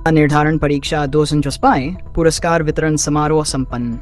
निर्धारण परीक्षा 2025 पुरस्कार वितरण समारोह संपन्न।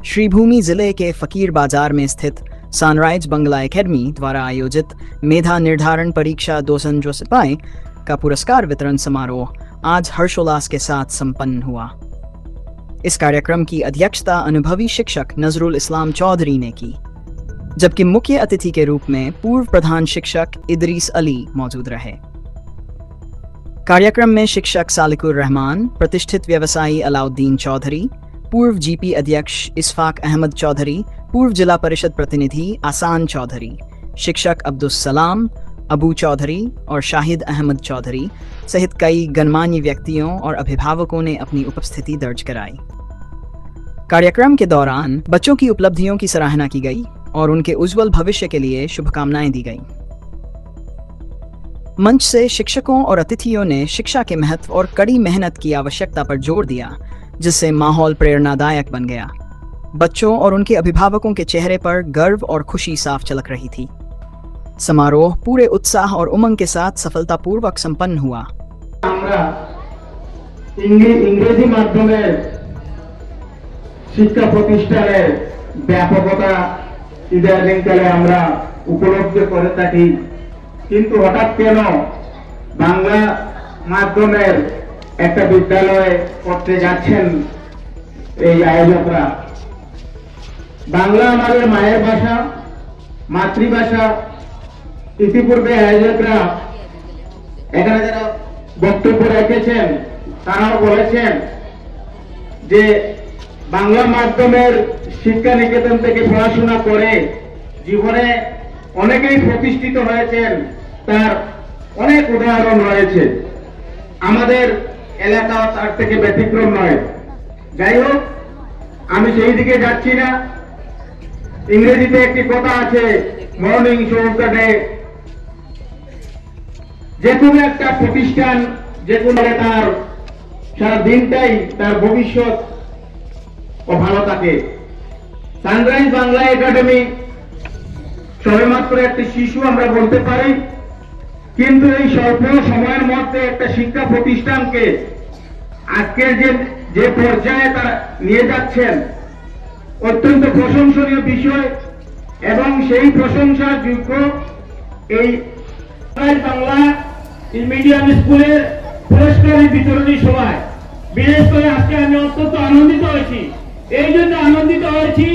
श्रीभूमि जिले के फकीर बाजार में स्थित सनराइज बंगला एकेडमी द्वारा आयोजित मेधा निर्धारण परीक्षा 2025 का पुरस्कार वितरण समारोह आज हर्षोल्लास के साथ संपन्न हुआ। इस कार्यक्रम की अध्यक्षता अनुभवी शिक्षक नजरुल इस्लाम चौधरी ने की, जबकि मुख्य अतिथि के रूप में पूर्व प्रधान शिक्षक इदरीस अली मौजूद रहे। कार्यक्रम में शिक्षक सालिकुर रहमान, प्रतिष्ठित व्यवसायी अलाउद्दीन चौधरी, पूर्व जीपी अध्यक्ष इस्फाक अहमद चौधरी, पूर्व जिला परिषद प्रतिनिधि आसान चौधरी, शिक्षक अब्दुल सलाम, अबू चौधरी और शाहिद अहमद चौधरी सहित कई गणमान्य व्यक्तियों और अभिभावकों ने अपनी उपस्थिति दर्ज कराई। कार्यक्रम के दौरान बच्चों की उपलब्धियों की सराहना की गई और उनके उज्जवल भविष्य के लिए शुभकामनाएं दी गई। मंच से शिक्षकों और अतिथियों ने शिक्षा के महत्व और कड़ी मेहनत की आवश्यकता पर जोर दिया, जिससे माहौल प्रेरणादायक बन गया। बच्चों और उनके अभिभावकों के चेहरे पर गर्व और खुशी साफ झलक रही थी। समारोह पूरे उत्साह और उमंग के साथ सफलतापूर्वक संपन्न हुआ। इंग्रेजी माध्यमे शिक्षा प्रतिष्ठानेर व्यापकता इदानींकाले आमरा उपलब्धि करे थाकी, किन्तु हठाৎ केन बांगला माध्यमेर एक विद्यालय करते जाच्छेन এই আয়োজকরা। बांगला हमारे मायर भाषा, मातृभाषा। ইতিপূর্বে আয়োজকরা এখানে যারা বক্তব্য রেখেছেন তারাও বলেছেন যে বাংলা মাধ্যমের শিক্ষা নিকেতন থেকে পড়াশোনা করে জীবনে অনেকেই প্রতিষ্ঠিত হয়েছেন, তার অনেক উদাহরণ রয়েছে। আমাদের এলাকা তার থেকে ব্যতিক্রম নয়। যাই হোক, আমি সেই দিকে যাচ্ছি না। ইংরেজিতে একটি কথা আছে, morning show off the day. যে কোনো একটা প্রতিষ্ঠান, যে কোনো তার সারা দিনটাই তার ভবিষ্যৎ ও ভালো থাকে। সানরাইজ বাংলা একাডেমি সবেমাত্র একটি শিশু আমরা বলতে পারি, কিন্তু এই স্বল্প সময়ের মধ্যে একটা শিক্ষা প্রতিষ্ঠানকে আজকের যে পর্যায়ে তারা নিয়ে যাচ্ছেন অত্যন্ত প্রশংসনীয় বিষয়, এবং সেই প্রশংসার যোগ্য এই বাংলা মিডিয়াম স্কুলের পুরস্কার বিতরণী সভায় বিশেষ করে আজকে আমি অত্যন্ত আনন্দিত হয়েছি। এই জন্য আনন্দিত হয়েছি,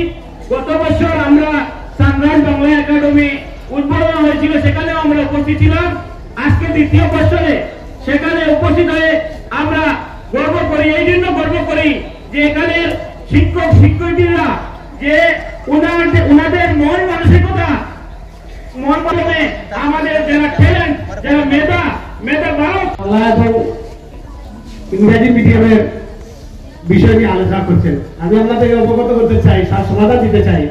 গত বছর আমরা সানরাইজ বাংলা একাডেমি উদ্বোধন হয়েছিল, সেখানেও আমরা উপস্থিত ছিলাম। আজকে দ্বিতীয় বছরে সেখানে উপস্থিত হয়ে আমরা গর্ব করি। এই জন্য গর্ব করি যে এখানের শিক্ষক শিক্ষয়িত্রীরা যে ওনাদের মন মানসিকতা, মন মাধ্যমে আমাদের যারা ট্যালেন্ট, যারা মেধা বালক ইংরেজি মিডিয়ামের বিষয় নিয়ে আলোচনা করছেন। আমি আপনাদের অবগত করতে চাই, সমাধান দিতে চাই।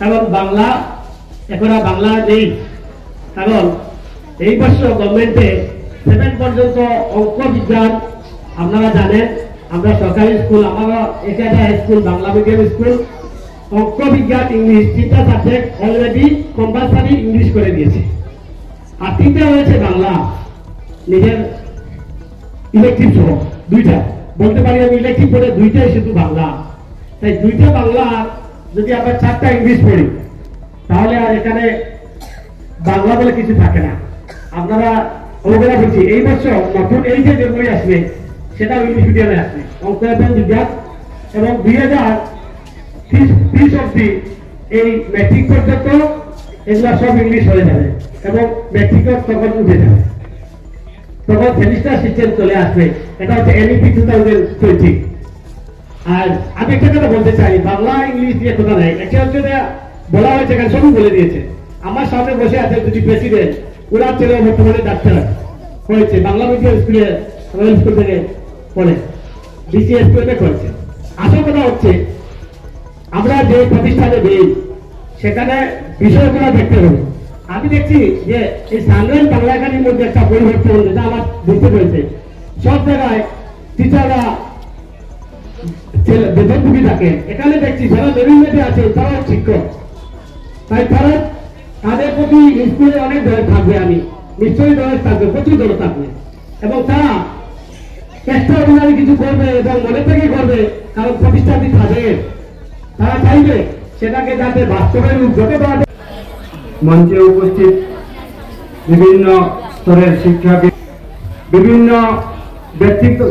কারণ বাংলা এখন বাংলা নেই, কারণ এই বছর গভর্নমেন্টে 7 পর্যন্ত অঙ্ক বিজ্ঞান, আপনারা জানেন আমরা সরকারি স্কুল, আমরা এখানে high school, Bangla medium school, অঙ্ক বিজ্ঞান ইংলিশ 3টা সাবজেক্ট অলরেডি কম্পালসারি ইংলিশ করে দিয়েছে। আর 3টা হয়েছে বাংলা নিজের ইলেকটিভ সহ 2টা বলতে পারি আমি ইলেকটিভ পড়ে 2টাই শুধু বাংলা। তাই 2টা বাংলা যদি আমরা 4টা ইংলিশ পড়ি তাহলে আর এখানে বাংলা বলে কিছু থাকে না। আপনারা অবগত করছি এই বছর নতুন এই যে বই আসবে সেটা ইংলিশ মিডিয়ামে আসবে, অঙ্ক এবং বিজ্ঞান, এবং 2030 অব্দি এই ম্যাট্রিক পর্যন্ত এগুলা সব ইংলিশ হয়ে যাবে এবং ম্যাট্রিক তখন উঠে যাবে, তখন সেমিস্টার সিস্টেম চলে আসবে। এটা হচ্ছে এনইপি 2020। আর আমি একটা কথা বলতে চাই, বাংলা ইংলিশ দিয়ে কথা নাই, একটা হচ্ছে বলা হয়েছে এখানে সবই বলে দিয়েছে। আমার সামনে বসে আছে দুটি প্রেসিডেন্ট, ওরা ছেলে বর্তমানে ডাক্তার হয়েছে, বাংলা মিডিয়াম স্কুলে রয়্যাল স্কুল থেকে পড়ে, বিসিএস স্কুলে করেছে। আসল কথা হচ্ছে আমরা যে প্রতিষ্ঠানে দিই সেখানে বিষয়গুলো দেখতে হবে। আমি দেখছি যে এই সানরাইজ বাংলা একাডেমির মধ্যে একটা পরিবর্তন, যেটা আমার বুঝতে পেরেছে, সব জায়গায় টিচাররা বেতনভোগী থাকে। এখানে দেখছি যারা মেরিট আছে তারাও শিক্ষক, তাই তারা তাদের প্রতি স্কুলে অনেক দরদ থাকবে, আমি নিশ্চয়ই দরদ থাকবে, প্রচুর দরদ থাকবে। এবং তারা এক্সট্রাঅর্ডিনারি কিছু করবে এবং মনে থেকে করবে, কারণ প্রতিষ্ঠানটি তাদের, তারা চাইবে সেটাকে যাতে বাস্তবের রূপ দিতে পারে। মঞ্চে উপস্থিত বিভিন্ন স্তরের শিক্ষাবিদ, বিভিন্ন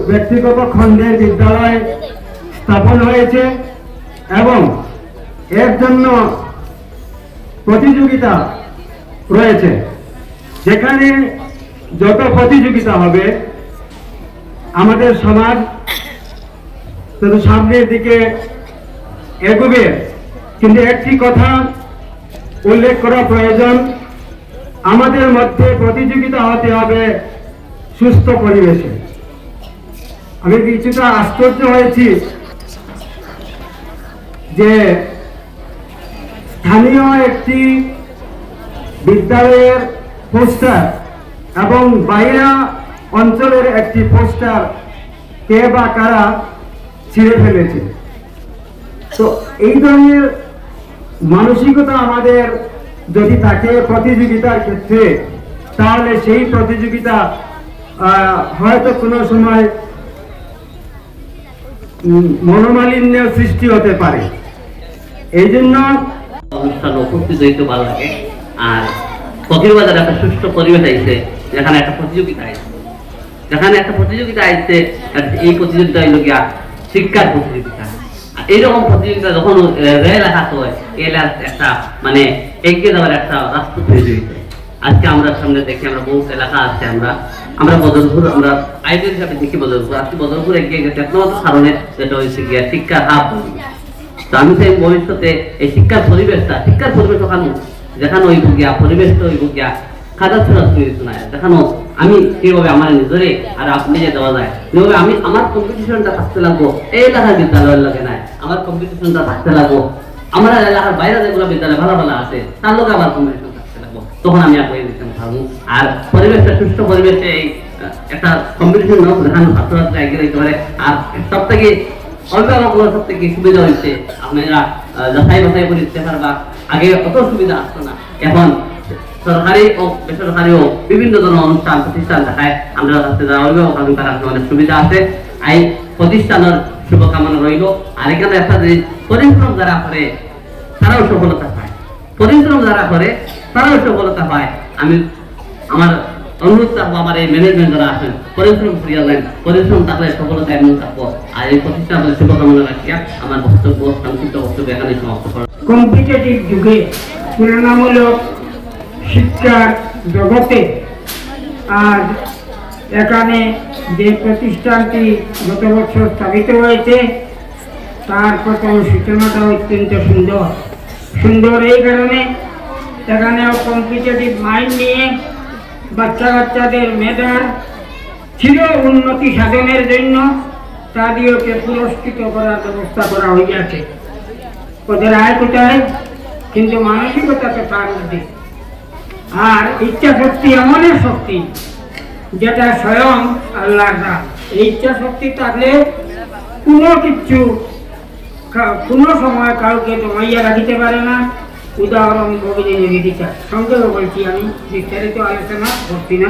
ব্যক্তিগত খণ্ডের বিদ্যালয় স্থাপন হয়েছে এবং এর জন্য প্রতিযোগিতা রয়েছে। যেখানে যত প্রতিযোগিতা হবে আমাদের সমাজ তত সামনের দিকে এগোবে। কিন্তু একটি কথা উল্লেখ করা প্রয়োজন, আমাদের মধ্যে প্রতিযোগিতা হতে হবে সুস্থ পরিবেশে। আমি কিছুটা আশ্চর্য হয়েছি যে স্থানীয় একটি বিদ্যালয়ের পোস্টার এবং বাইরা অঞ্চলের একটি পোস্টার কে বা কারা ছিঁড়ে ফেলেছে। তো এই ধরনের মানসিকতা আমাদের যদি থাকে প্রতিযোগিতার ক্ষেত্রে, তাহলে সেই প্রতিযোগিতা হয়তো কোনো সময় মনোমালিন্যের সৃষ্টি হতে পারে। এই জন্য অনুষ্ঠান উপস্থিত হইতে ভালো লাগে। আর ফকিরবাজারে একটা সুষ্ঠু পরিবেশ আইছে, যেখানে একটা প্রতিযোগিতা আইছে, এই প্রতিযোগিতা হইল গিয়া শিক্ষার প্রতিযোগিতা। এইরকম প্রতিযোগিতা যখন রেল এলাকা হয়, এলাকার একটা মানে এগিয়ে যাওয়ার একটা রাস্তা তৈরি হয়েছে। আজকে আমরা সামনে দেখি, আমরা বহু এলাকা আছে, আমরা বদরপুর, আমরা আইডেল হিসাবে দেখি বদরপুর। আজকে বদরপুর এগিয়ে গেছে একমাত্র কারণে, যেটা হয়েছে গিয়া শিক্ষার হাব। তো আমি চাই ভবিষ্যতে এই শিক্ষার পরিবেশ ওখানে দেখানো হইব গিয়া, পরিবেশটা হইব গিয়া খাদা ছোড়া শোনা দেখানো। আমি কিভাবে আমার নিজরে আর আপনি যে দেওয়া যায়, যেভাবে আমি আমার কম্পিটিশনটা থাকতে লাগবো এই এলাকার বিদ্যালয়ের লাগে নাই, আমার কম্পিটিশনটা থাকতে লাগবো আমার এলাকার বাইরে যেগুলো বিদ্যালয় ভালো ভালো আছে তার লোক আবার কম্পিটিশন থাকতে লাগবো, তখন আমি আগে দিতে পারবো। আর পরিবেশটা সুস্থ পরিবেশে এই একটা কম্পিটিশন দেখানো ছাত্রছাত্রী এগিয়ে দিতে পারে। আর সব থেকে অভিভাবকগুলো সব থেকে সুবিধা হয়েছে, আপনারা যাচাই বাছাই করে দিতে পারবা। আগে অত সুবিধা আসতো না, এখন সরকারি ও বেসরকারি ও বিভিন্ন ধরনের অনুষ্ঠান প্রতিষ্ঠান দেখায় আমরা যারা অভিভাবক আছেন তারা অনেক সুবিধা আছে। এই প্রতিষ্ঠানের শুভকামনা রইল। আর এখানে একটা যে পরিশ্রম যারা করে তারাও সফলতা পায়, আমি আমার অনুরোধ থাকবো আমার এই ম্যানেজমেন্ট যারা আছেন পরিশ্রম করিয়া যান, পরিশ্রম থাকলে সফলতা এমন থাকবো। আর এই প্রতিষ্ঠানের শুভকামনা রাখিয়া আমার সংক্ষিপ্ত বক্তব্য এখানে সমাপ্ত করা। কম্পিটিটিভ যুগে তুলনামূলক শিক্ষার জগতে আজ এখানে যে প্রতিষ্ঠানটি গত বছর স্থাপিত হয়েছে তার প্রথম সূচনাটা অত্যন্ত সুন্দর এই কারণে এখানেও কম্পিটিটিভ মাইন্ড নিয়ে বাচ্চাদের মেধার ছিল উন্নতি সাধনের জন্য তাদেরকে পুরস্কৃত করার ব্যবস্থা করা হইয়াছে। ওদের আয় কোথায়, কিন্তু মানসিকতা তো তার মধ্যে। আর ইচ্ছা শক্তি এমন শক্তি যেটা স্বয়ং আল্লাহর দান। এই ইচ্ছা শক্তি থাকলে কোনো সময় কাউকে জমাইয়া রাখিতে পারে না। উদাহরণ ভগিনী নিবেদিতা, সংক্ষেপে বলছি, আমি বিস্তারিত আলোচনা করছি না।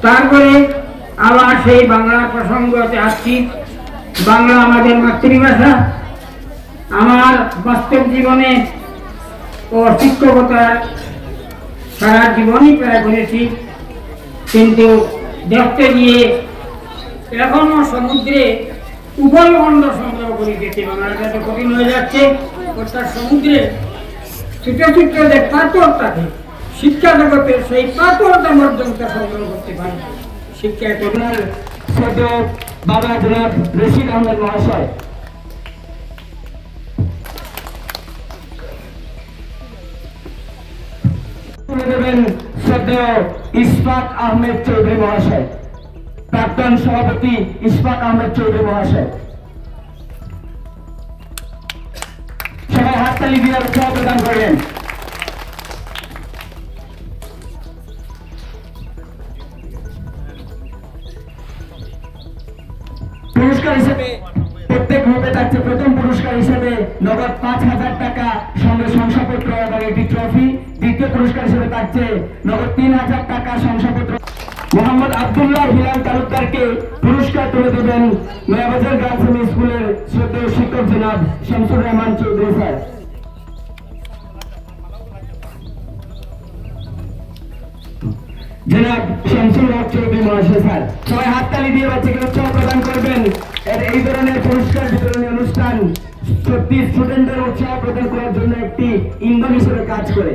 তারপরে আবার সেই বাংলা প্রসঙ্গতে আসছি। বাংলা আমাদের মাতৃভাষা। আমার বাস্তব জীবনে ও শিক্ষকতার সারা জীবনই প্রায় করেছি, কিন্তু দেখতে গিয়ে এখনো সমুদ্রে উপলখণ্ড সংগ্রহ করে যেতে বাংলাটা তো কঠিন হয়ে যাচ্ছে। অর্থাৎ সমুদ্রে ছোট ছোট যে পাথর থাকে, শিক্ষা জগতের সেই পাথরটা পর্যন্ত সংগ্রহ করতে পারে। শিক্ষা বাবা জনাব রশিদ আহমেদ মহাশয় দেবেন শ্রদ্ধেয় ইশফাক আহমেদ চৌধুরী মহাশয়, প্রাক্তন সভাপতি ইশফাক আহমেদ চৌধুরী মহাশয়। সবাই হাততালি দিয়ে উৎসাহ প্রদান করেন। পুরস্কার হিসেবে প্রত্যেক গ্রুপে থাকছে প্রথম পুরস্কার হিসেবে নগদ ৫,০০০ টাকা, সঙ্গে শংসাপত্র এবং একটি ট্রফি। দ্বিতীয় পুরস্কার হিসেবে থাকছে নগদ ৩,০০০ টাকা, শংসাপত্র। মোহাম্মদ আব্দুল্লাহ হিলাল তালুকদারকে পুরস্কার তুলে দেবেন নয়াবাজার গার্লস স্কুলের শ্রদ্ধেয় শিক্ষক জনাব শামসুর রহমান চৌধুরী স্যার। জনাব শামসুল হক চৌধুরী মহাশয় স্যার, সবাই হাততালি দিয়ে বাচ্চাকে উৎসাহ প্রদান করবেন। এই ধরনের পুরস্কার বিতরণী অনুষ্ঠান সত্যি স্টুডেন্টদের উৎসাহ প্রদান করার জন্য একটি ইন্ধন হিসেবে কাজ করে।